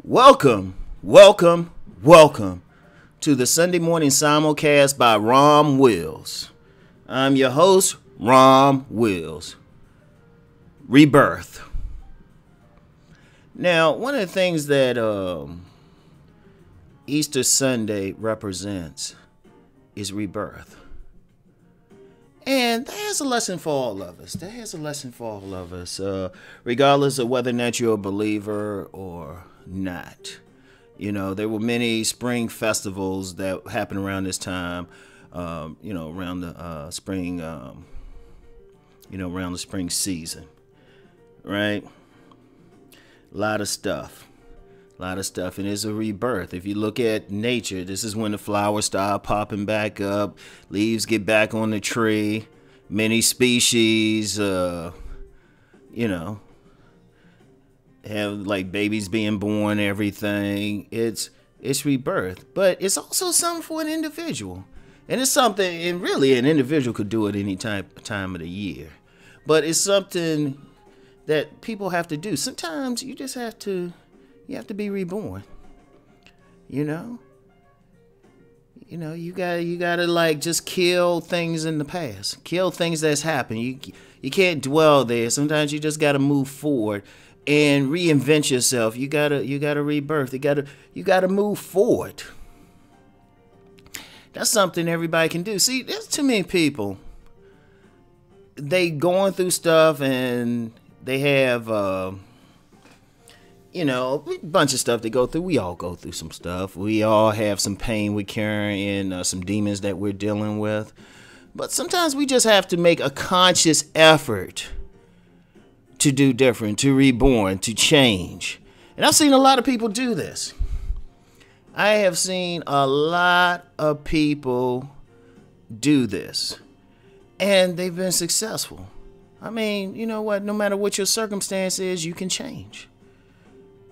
Welcome, welcome, welcome to the Sunday morning simulcast by Rom Wills. I'm your host, Rom Wills. Rebirth. Now, one of the things that Easter Sunday represents is rebirth. And that has a lesson for all of us. Regardless of whether or not you're a believer or not. You know, there were many spring festivals that happened around this time, around the spring, around the spring season, right? A lot of stuff, and it's a rebirth. If you look at nature, this is when the flowers start popping back up, leaves get back on the tree, many species, have like babies being born, everything. It's rebirth, but it's also something for an individual, and it's something. And really, an individual could do it any time of the year, but it's something that people have to do. Sometimes you just have to be reborn. You gotta like just kill things in the past, kill things that's happened. You can't dwell there. Sometimes you just gotta move forward and reinvent yourself. You gotta rebirth. You gotta move forward. That's something everybody can do. See, there's too many people. They going through stuff and they have a bunch of stuff they go through. We all go through some stuff. We all have some pain we're carrying, some demons that we're dealing with. But sometimes we just have to make a conscious effort to do different, to reborn, to change. And I've seen a lot of people do this. I have seen a lot of people do this. And they've been successful. I mean, you know what? No matter what your circumstance is, you can change.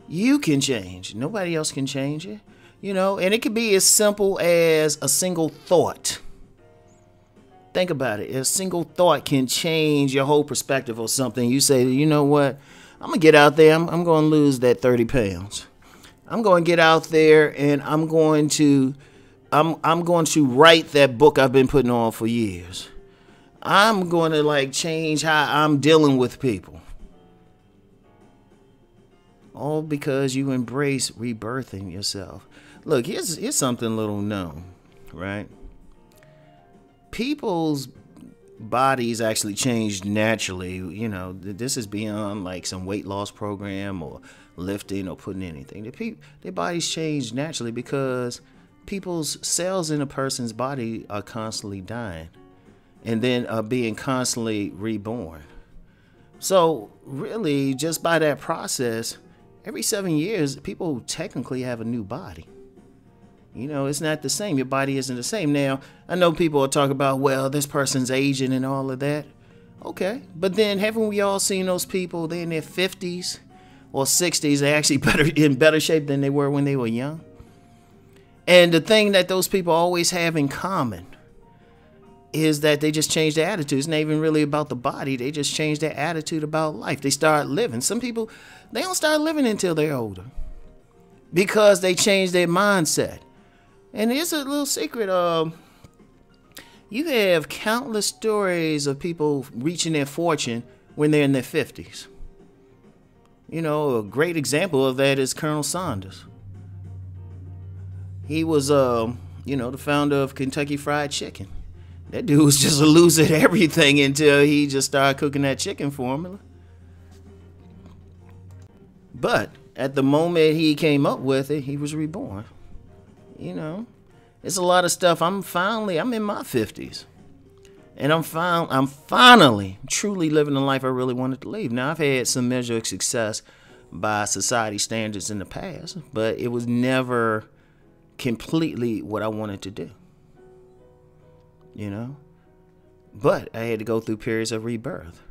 You can change. Nobody else can change it. And it could be as simple as a single thought. Think about it. A single thought can change your whole perspective of something. You say, you know what? I'm going to get out there. I'm going to lose that 30 pounds. I'm going to get out there and I'm going to write that book I've been putting on for years. I'm going to change how I'm dealing with people. All because you embrace rebirthing yourself. Look, here's something little known, right? People's bodies actually change naturally. This is beyond some weight loss program or lifting or putting anything. Their bodies change naturally because people's cells in a person's body are constantly dying and then are being constantly reborn. So really, just by that process, every 7 years, people technically have a new body. It's not the same. Your body isn't the same. Now, I know people will talk about, well, this person's aging and all of that. Okay. But then haven't we all seen those people, they're in their 50s or 60s, they're actually in better shape than they were when they were young? And the thing that those people always have in common is that they just change their attitude. It's not even really about the body. They just change their attitude about life. They start living. Some people, they don't start living until they're older because they change their mindset. And here's a little secret. You have countless stories of people reaching their fortune when they're in their 50s. A great example of that is Colonel Sanders. He was, the founder of Kentucky Fried Chicken. That dude was just a loser at everything until he just started cooking that chicken formula. But at the moment he came up with it, he was reborn. It's a lot of stuff. I'm in my 50s. And I'm finally truly living the life I really wanted to live. Now, I've had some measure of success by society standards in the past, but it was never completely what I wanted to do. But I had to go through periods of rebirth.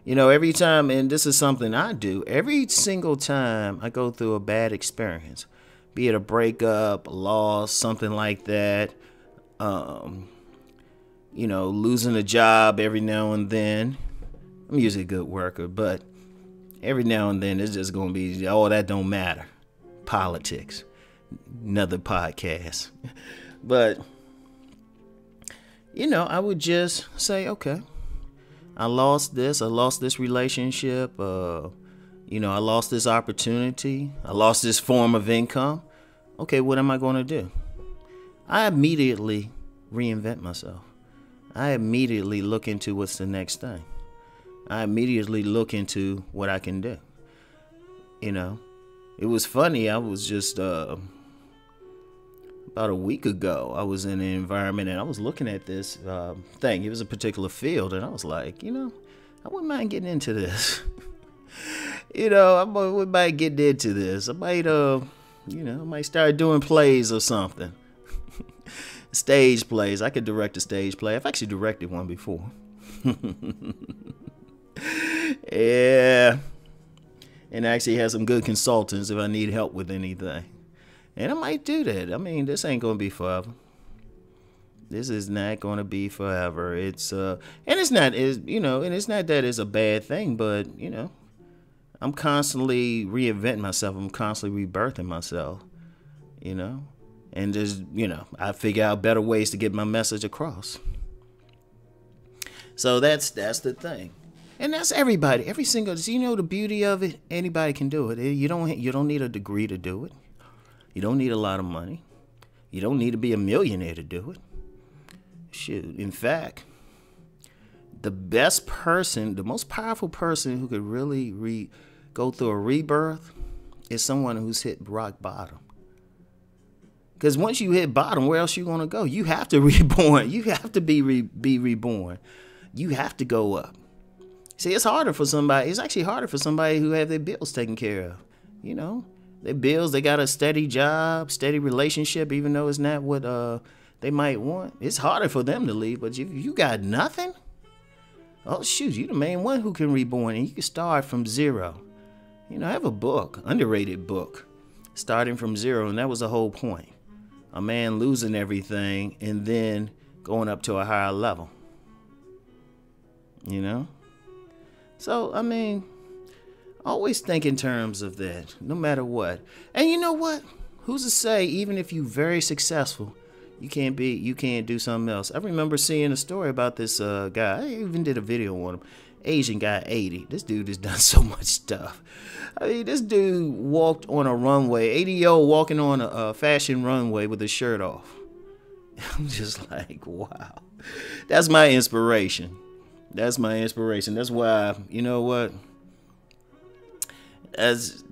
Every time, and this is something I do, every single time I go through a bad experience, be it a breakup, a loss, something like that, losing a job every now and then. I'm usually a good worker, but every now and then it's just going to be, oh, that don't matter. politics. Another podcast. But, I would just say, okay, I lost this relationship. I lost this opportunity. I lost this form of income. Okay, what am I going to do? I immediately reinvent myself. I immediately look into what's the next thing. I immediately look into what I can do. It was funny. I was just about a week ago, I was in an environment and I was looking at this thing. It was a particular field, and I was like, I wouldn't mind getting into this. I wouldn't mind getting into this. I might, I might start doing plays or something. Stage plays. I could direct a stage play. I've actually directed one before. Yeah. And actually have some good consultants if I need help with anything. And I might do that. I mean, this ain't going to be forever. This is not going to be forever. It's and it's not that it's a bad thing, but I'm constantly reinventing myself. I'm constantly rebirthing myself, and just, I figure out better ways to get my message across. So that's the thing. And that's everybody. Every single, the beauty of it, anybody can do it. You don't need a degree to do it. You don't need a lot of money. You don't need to be a millionaire to do it. Shoot. In fact, the best person, the most powerful person who could really go through a rebirth is someone who's hit rock bottom. Because once you hit bottom, where else you going to go? You have to reborn. You have to be reborn. You have to go up. See, it's actually harder for somebody who have their bills taken care of. Their bills, they got a steady job, steady relationship, even though it's not what they might want. It's harder for them to leave, but if you got nothing, oh, shoot, you the main one who can reborn, and you can start from zero. I have a book, underrated book, Starting from Zero, and that was the whole point. A man losing everything and then going up to a higher level. So, I mean, always think in terms of that, no matter what. And you know what? Who's to say, even if you're very successful, you can't do something else? I remember seeing a story about this guy. I even did a video on him. Asian guy, 80. This dude has done so much stuff. I mean, this dude walked on a runway, 80-year-old walking on a fashion runway with his shirt off. I'm just like, wow. That's my inspiration. That's my inspiration. That's why, you know what? That's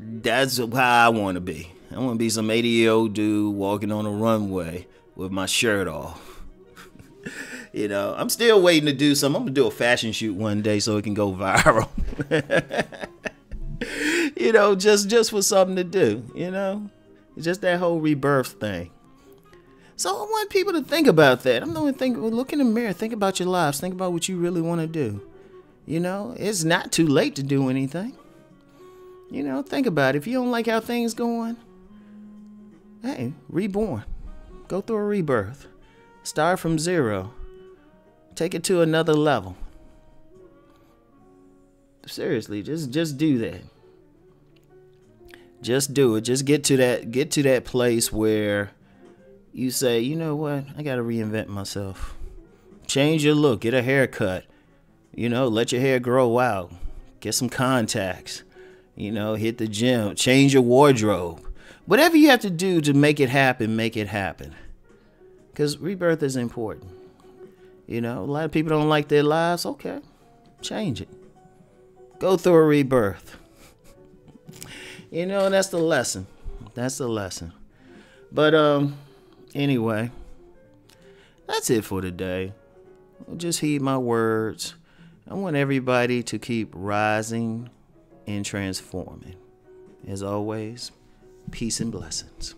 how I want to be. I want to be some 80-year-old dude walking on a runway with my shirt off. I'm still waiting to do something. I'm going to do a fashion shoot one day so it can go viral. Just for something to do, Just that whole rebirth thing. So I want people to think about that. Look in the mirror, think about your lives, think about what you really want to do. It's not too late to do anything. Think about it. If you don't like how things going, hey, reborn. Go through a rebirth. Start from zero. Take it to another level. Seriously, just do that. Just do it. Just get to that place where you say, you know what? I got to reinvent myself. Change your look. Get a haircut. Let your hair grow out. Get some contacts. Hit the gym. Change your wardrobe. Whatever you have to do to make it happen, make it happen. Because rebirth is important. A lot of people don't like their lives. Okay. Change it. Go through a rebirth. That's the lesson. That's the lesson. But, anyway, that's it for today. Just heed my words. I want everybody to keep rising and transforming. As always, peace and blessings.